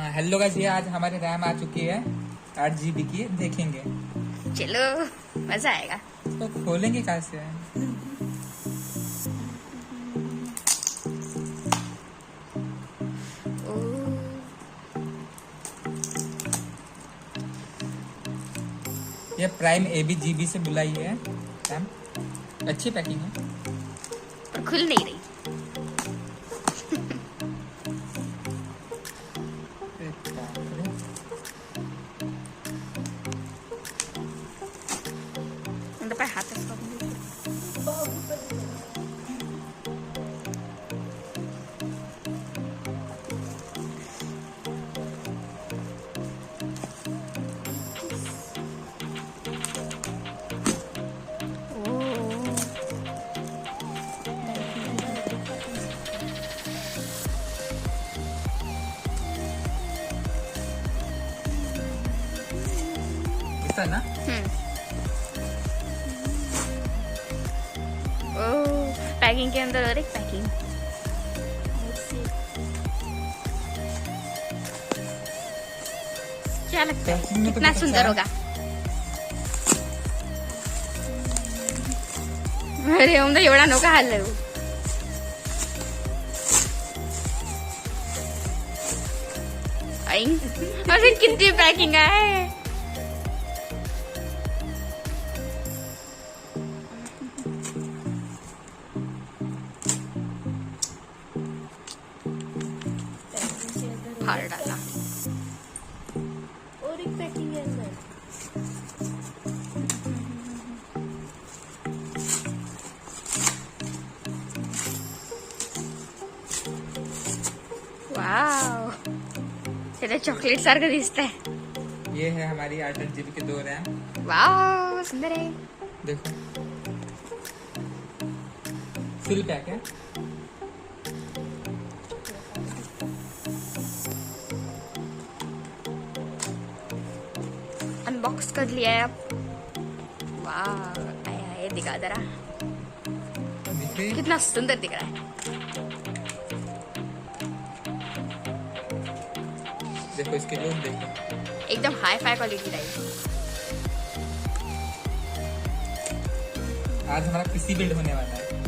Hello guys, ये आज हमारी रैम आ चुकी है 8 GB की। देखेंगे, चलो मजा आएगा। तो खोलेंगे कहाँ से? ये प्राइम abgb से बुलाई है रैम। अच्छी पैकिंग है पर खुल नहीं रही। हाथ ना। पैकिंग के अंदर और एक पैकिंग। क्या लगता है कितना सुंदर होगा? अरे हम तो एवढा नौका हल्लू। अरे कितनी पैकिंग आहे। फाड़ डाला और एक पैकिंग है अंदर। वाव, तेरे चॉकलेट सारखं दिसतंय। ये है हमारी 8 GB के 2 रैम। वाव, सुंदर है। देखो, फुल पैक है। अनबॉक्स कर लिया है अब। वाह, आया है, दिखा जरा कितना सुंदर दिख रहा है। देखो इसके लुक देखो, एकदम हाई फाई क्वालिटी रही। आज हमारा पीसी बिल्ड होने वाला है।